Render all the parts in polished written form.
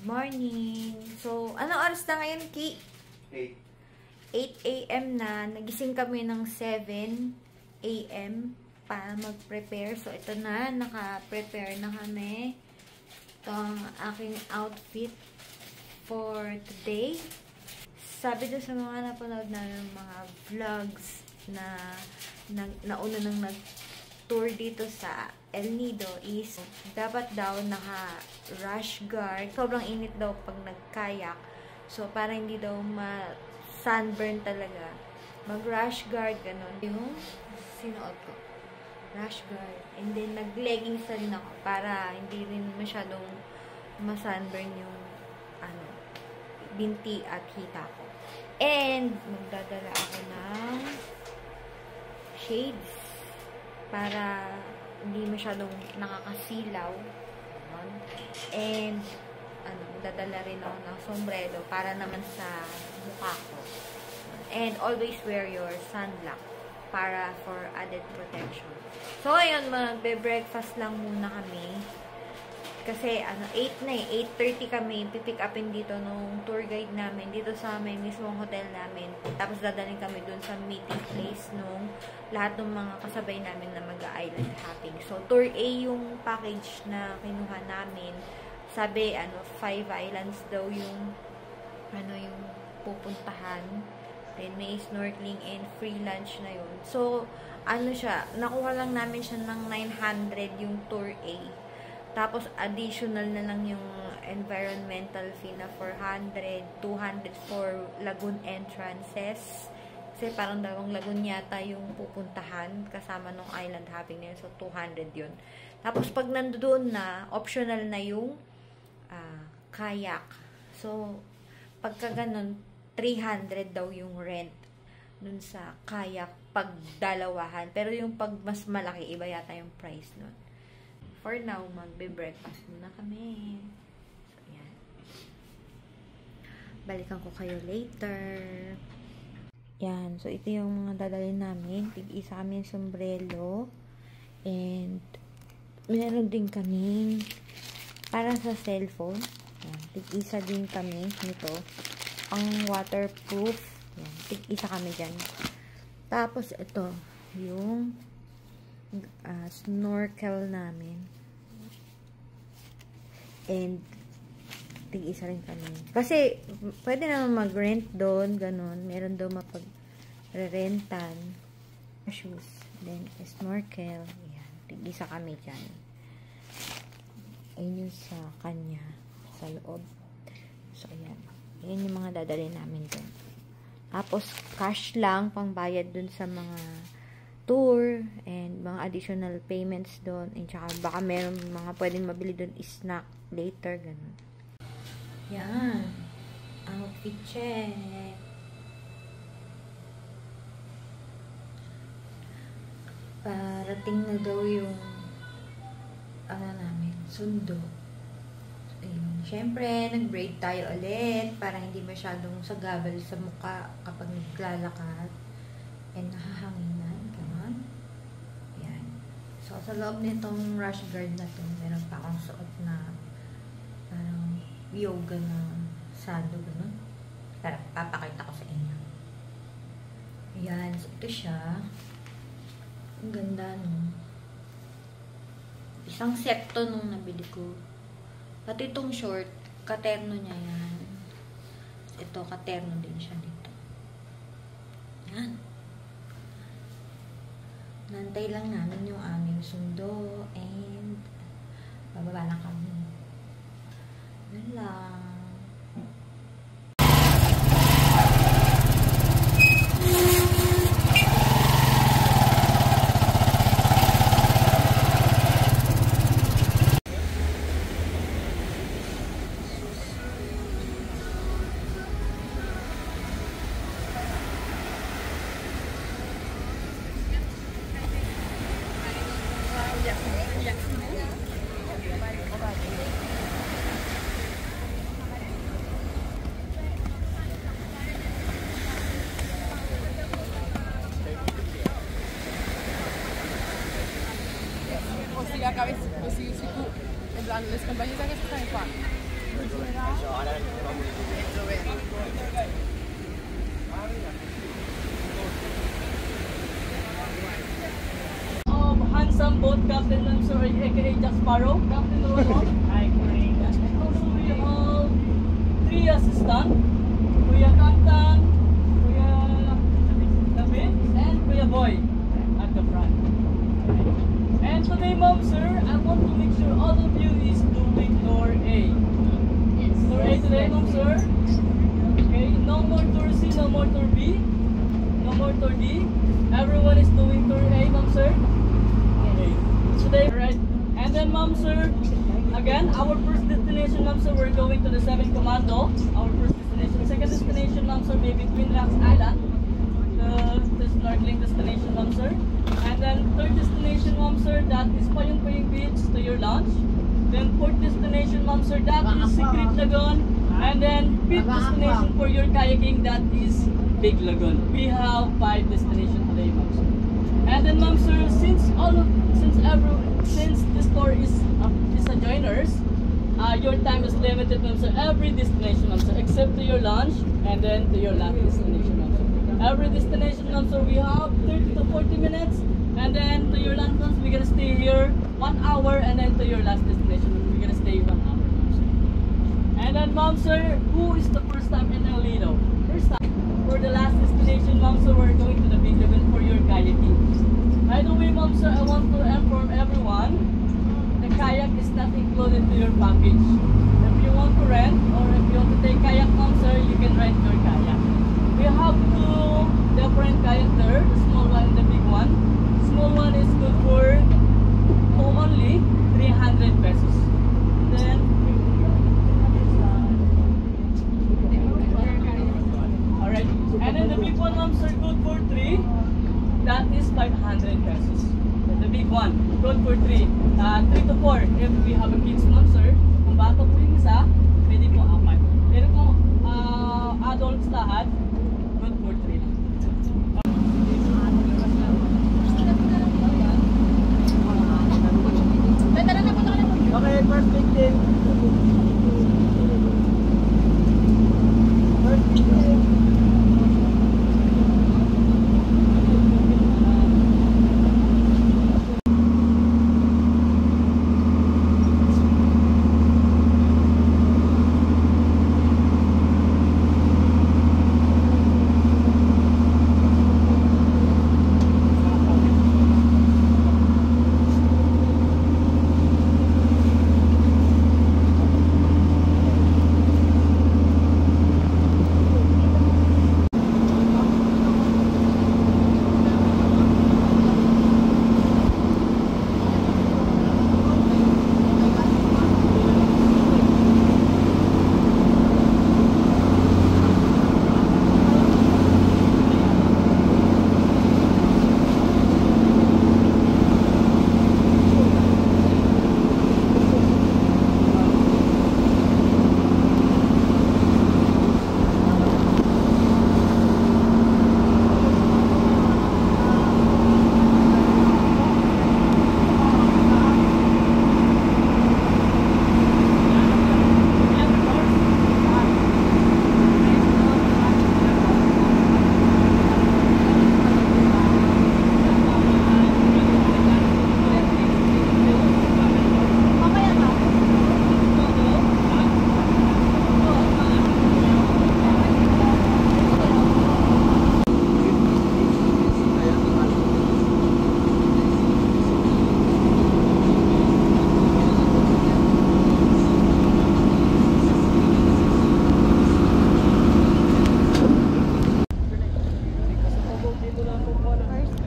morning. So, anong oras na ngayon, Ki? 8 a.m. na. Nagising kami ng 7 a.m. para mag-prepare. So, ito na. Naka-prepare na kami. Ito ang aking outfit for today. Sabi doon sa mga napanood na yung mga vlogs na nauna nang nag-tour dito sa El Nido is dapat daw naka-rash guard. Sobrang init daw pag nag-kayak. So, para hindi daw ma-sunburn talaga. Mag-rash guard, ganun. Yung sinuot ko. Rash guard. And then, nag-leggings na rin ako para hindi rin masyadong ma-sunburn yung binti at hita ko. And, magdadala ako ng shades para hindi masyadong nakakasilaw. And, dadala rin ako ng sombrero para naman sa mukha ko. And, always wear your sunblock para for added protection. So, ayun, magbe-breakfast lang muna kami. Kasi, 8 na eh. 8:30 kami. Pipick upin dito nung tour guide namin. Dito sa may mismong hotel namin. Tapos, dadalhin kami dun sa meeting place nung lahat ng mga kasabay namin na mag-island hopping. So, Tour A yung package na kinuha namin. Sabi, 5 islands daw yung yung pupuntahan. Then, may snorkeling and free lunch na yun. So, siya, nakuha lang namin siya ng 900 yung Tour A. Tapos, additional na lang yung environmental fee na 400, 200 for lagoon entrances. Kasi parang dalawang lagoon yata yung pupuntahan kasama nung island hopping na yun. So, 200 yun. Tapos, pag nandoon na, optional na yung kayak. So, pagka ganun, 300 daw yung rent dun sa kayak pag dalawahan. Pero yung pag mas malaki, iba yata yung price nun. For now, magbe-breakfast muna kami. So, yan. Balikan ko kayo later. Yan. So, ito yung mga dadalhin namin. Tig-isa kami yung sombrero. And, meron din kami para sa cellphone. Yan. Tig-isa din kami nito. Ang waterproof. Yan. Tig-isa kami dyan. Tapos, ito. Yung snorkel namin. And, tig-isa rin kami. Kasi, pwede naman mag-rent doon, ganun. Meron doon mapag-rentan. Shoes. Then, snorkel. Ayan. Tig-isa kami dyan. Ayun yung sa kanya. Sa loob. So, ayan. Ayan yung mga dadalhin namin doon. Tapos, cash lang, pangbayad doon sa mga tour and mga additional payments doon. And saka baka meron mga pwedeng mabili doon snack later, ganun. Yan. Outfit check. Parating na daw yung namin, sundo. Ayun. Siyempre, nag-braid tayo ulit para hindi masyadong sagabal sa mukha kapag naglalakad. And nahahanginan. Ganun. Ayan. So, sa loob nitong rash guard na to, meron pa akong suot na parang yoga na sando. Ganun. Pero, papakita ko sa inyo. Ayan. So, ito siya. Ang ganda, no? Isang set to nung nabili ko. Pati itong short, katerno niya yan. Ito, katerno din siya dito. Yan. Nantay lang namin yung aming sundo and bababa na kami. Yan lang. Si les compagnies que están en Juan. boat Captain Lancer, aka Jack Sparrow. Captain Rollo. Hi, morning. And also we have 3 assistants. Kuya Kantan, Kuya David, and Kuya Boy at the front. And today, Ma'am Sir, I want to make sure all of you is doing Tour A. Yes. Tour A today, Ma'am Sir. Okay, no more Tour C, no more Tour B, no more Tour D. Everyone is doing Tour A, Ma'am Sir. Okay. Today, right? And then, Ma'am Sir, again, our first destination, Ma'am Sir, we're going to the 7th Commando. Our first destination. Second destination, Ma'am Sir, maybe Twin Rocks Island. The snorkeling destination, Ma'am Sir. And then third destination, Ma'am Sir, that is Payong Payong Beach to your lunch. Then fourth destination, Ma'am Sir, that is Secret Lagoon. And then fifth destination for your kayaking, that is Big Lagoon. We have 5 destinations today, Ma'am Sir. And then, Ma'am Sir, since this tour is a joiners, your time is limited, Ma'am Sir. Every destination, Ma'am Sir, except to your lunch and then to your last destination, Ma'am Sir. Every destination, Ma'am Sir, we have 30 to 40 minutes. And then to your lunch, Ma'am Sir, we're gonna stay here 1 hour. And then to your last destination, we're gonna stay 1 hour, Ma'am Sir. And then, Ma'am Sir, who is the first time in El Nido? First time. For the last destination, Ma'am Sir, we're going to the Big Lagoon for your kayaking. By the way, Ma'am Sir, I want to inform everyone, the kayak is not included to your package. If you want to rent or if you want to take kayak, Ma'am Sir, you can rent your kayak. We have 2 different kayak there, the small one and the big one. Small one is good for only 300 pesos. Then, alright. And then the big one, Ma'am Sir, good for 3. That is 500 pesos. The big one, good for 3. 3 to 4. If we have a kids, Ma'am Sir, kung bata po yung isa, pwede po 4. Pero kung adults lahat, good for 3 lang. Okay, first victim. First victim.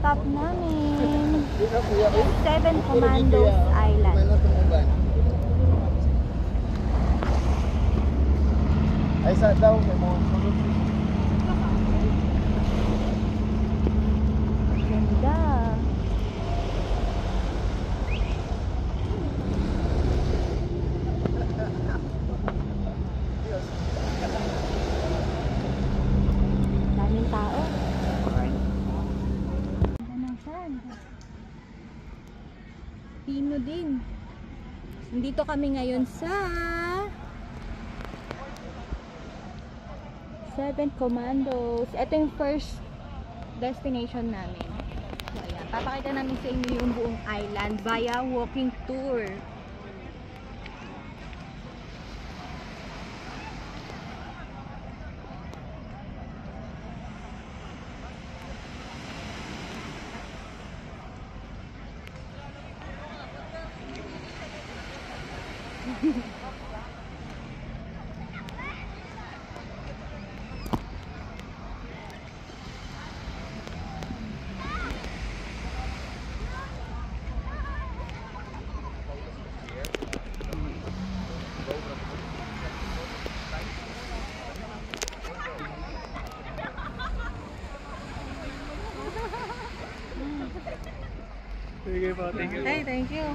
Stop namin. 7 Commandos Island. Ay, sa daw, may mga sulod. Ganda. Daming tao. Pino din. Nandito kami ngayon sa 7 Commandos. Ito yung first destination namin. So, ayan. Papakita namin sa inyo yung buong island via walking tour. Sige po, thank you. Hey, thank you.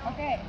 Okay.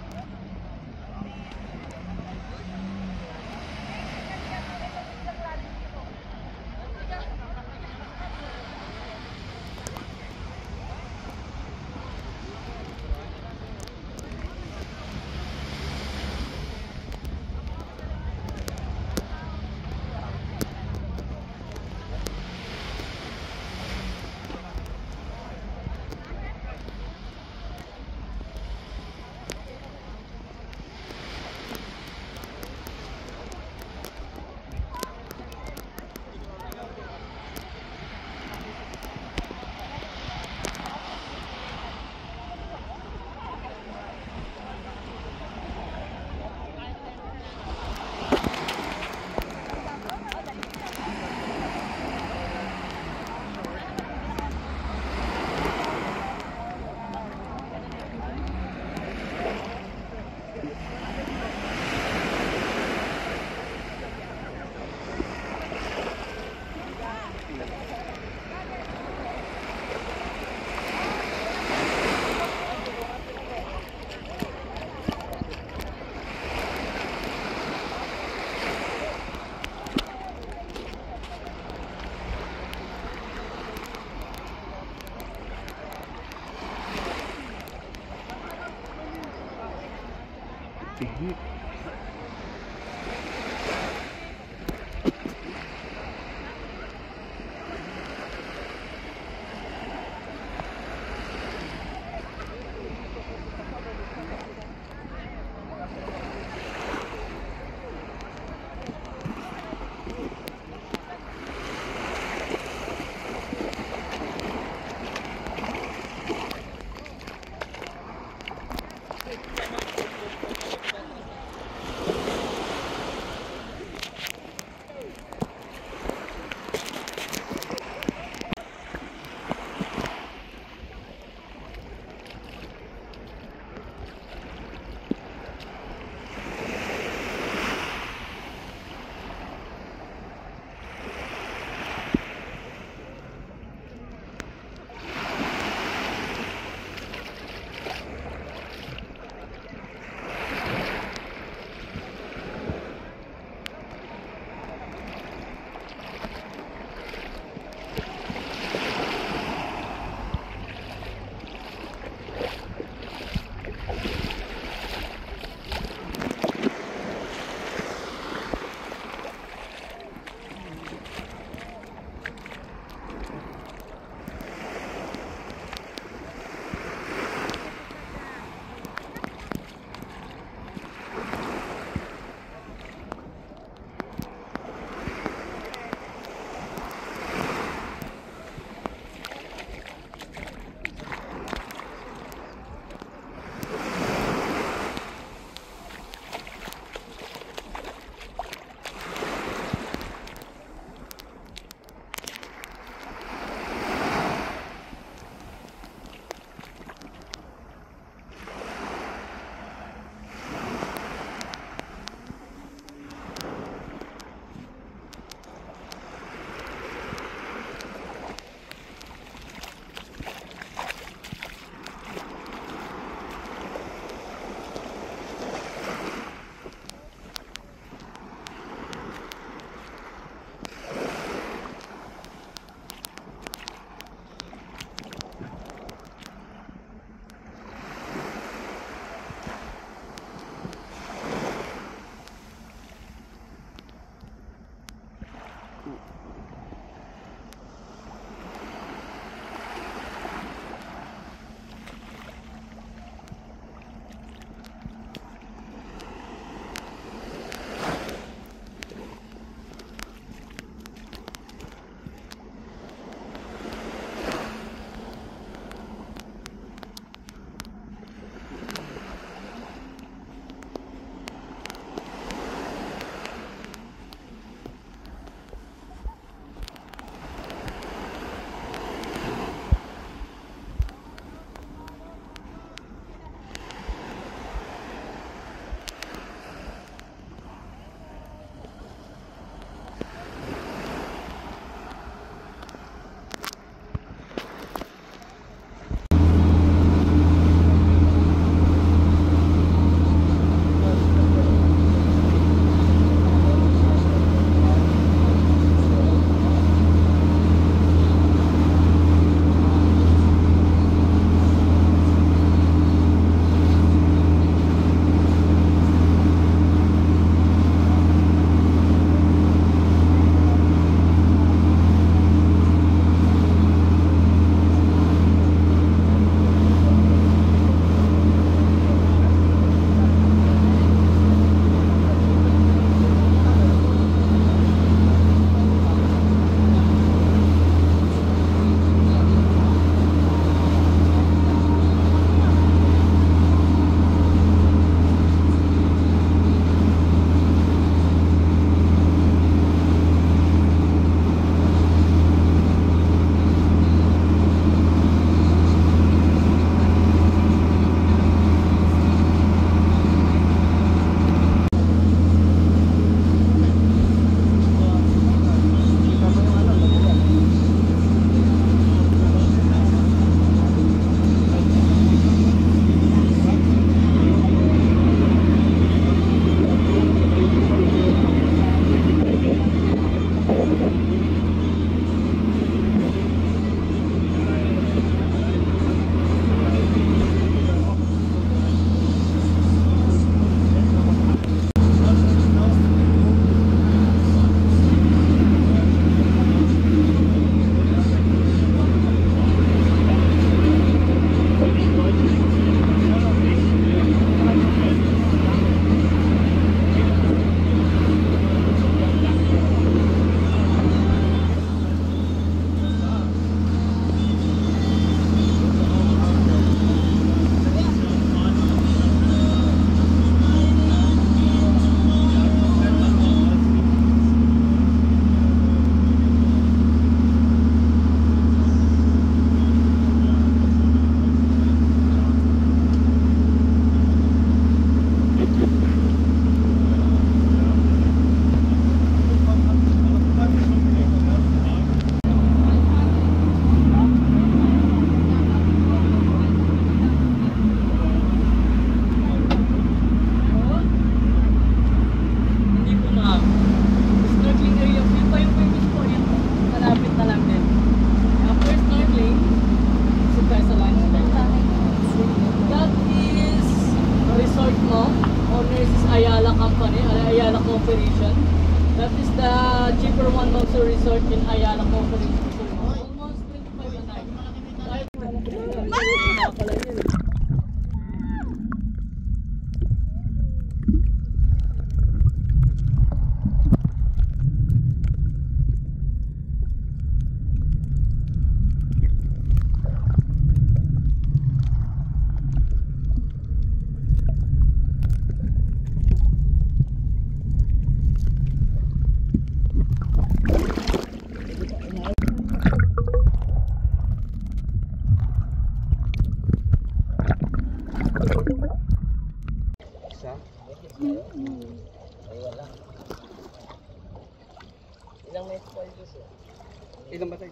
Ilan ba tayo?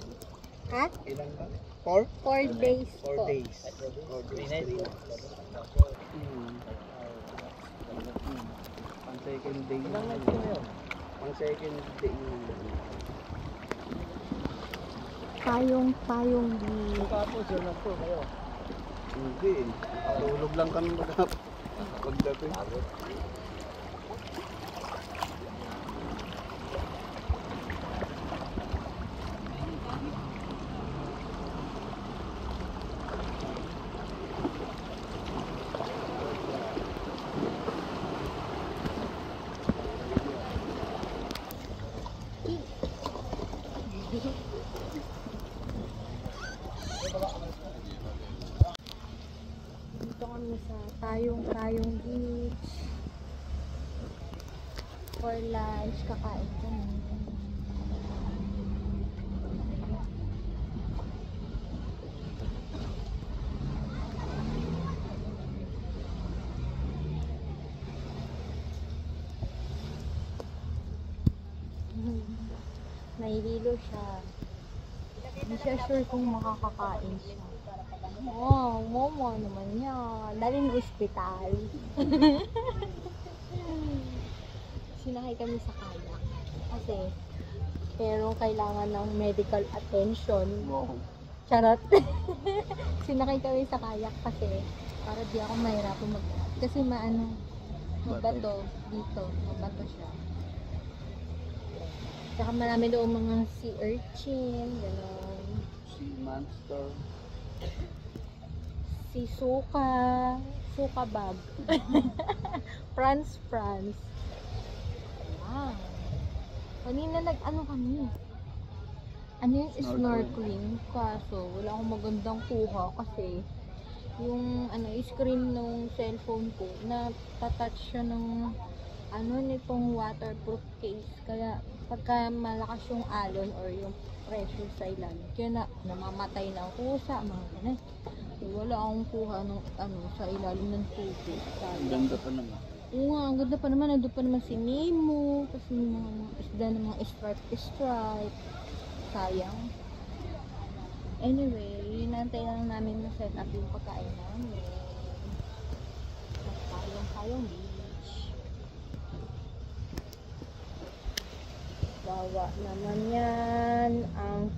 Ha? Ilan ba? 4? 4 days 4 po. days. 4 days. 3 nights. Pang second day. Ilang nights na yun? Pang second day. Payong di. Tapos yun lang po kayo. Hindi. Tulog lang kami magkapit. Pagdating. Dito kami sa Tayong Beach. For lunch, kakain kami. Nahihilo siya. Hindi siya sure kung makakakain siya. Oh, momo naman niya. Dali ng ospital. Sinakay kami sa kayak. Kasi, pero kailangan ng medical attention. Wow. Charot. Sinakay kami sa kayak kasi para di ako mahirapan mag... Kasi mabato dito. Mabato siya. Saka marami doon mga sea urchin, gano'n. Si Monster. Si Suka bag. France. Wow. Kanina nag-ano kami. Ano yung snorkeling? Kaso wala akong magandang kuha kasi yung screen ng cellphone ko na touch siya ng nitong waterproof case. Kaya pagka malakas yung alon or yung pressure sa ilalim, kaya namamatay na ang kusa, mga ganun. So, wala akong kuha ng sa ilalim ng tubig. Ang ganda pa naman. Oo nga, ang ganda pa naman. Nandun pa naman si Nemo. Kasi mga isda ng mga stripe. Sayang. Anyway, hinantay lang namin na set up yung pagkain namin. Tayong beach. Bawa naman yan. Ang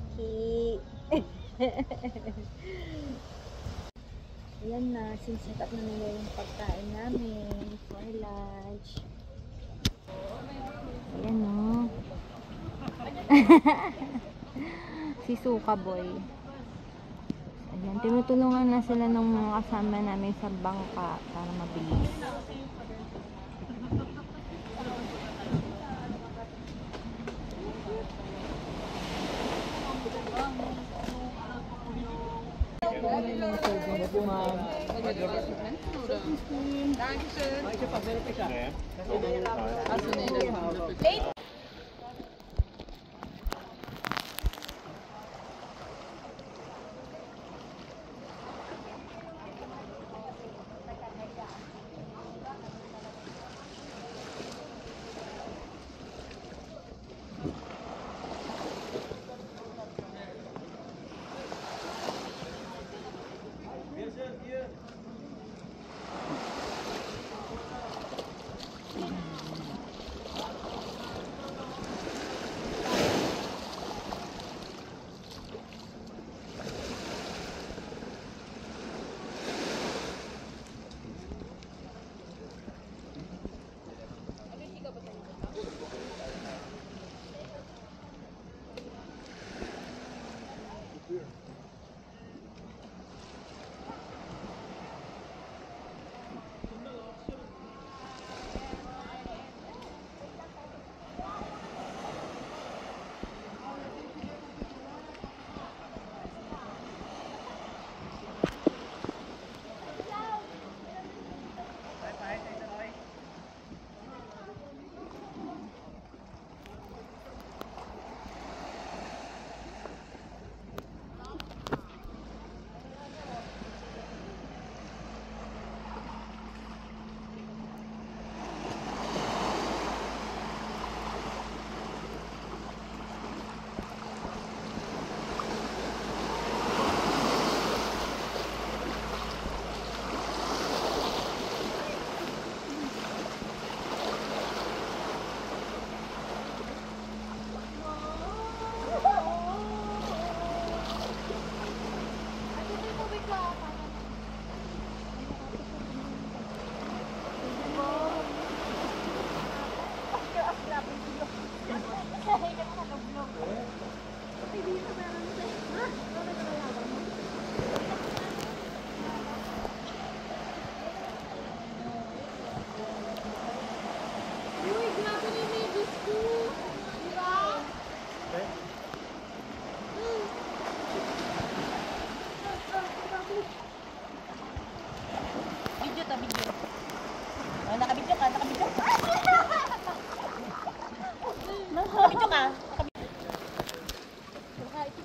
Ayan na, sinset up na nila yung pagkain namin for lunch. Ayan o. Si Suka Boy. Ayan, tinutulungan na sila ng mga kasama namin sa bangka para mabilis.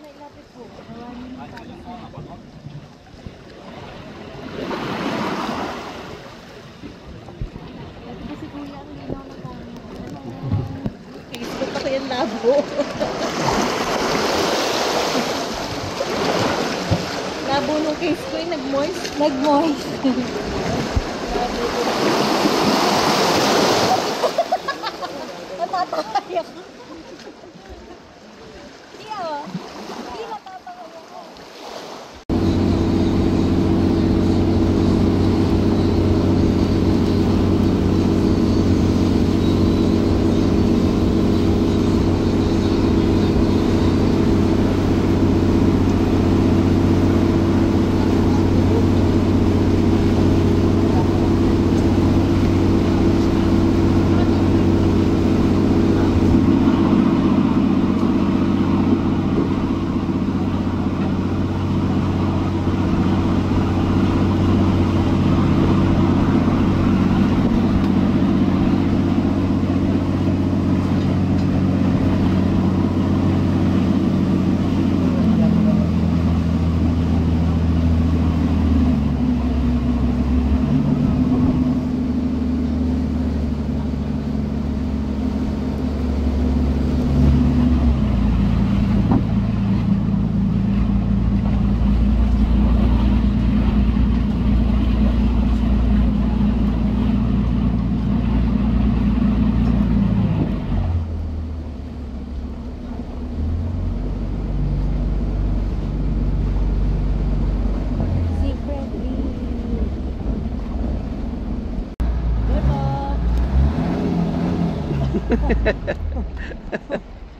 na ilapit po. Gawa niyo yung tapos. Dati kasi kuya, ang linaw na kung Facebook ako yung labo. Labo nung case ko yung nag-moist. Nag-moist. Natatayak. Hindi ah. Hindi natatayak ako.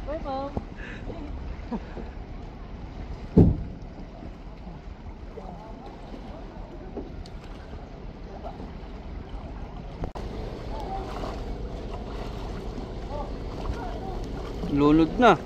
Bye, Mom. Lunod na.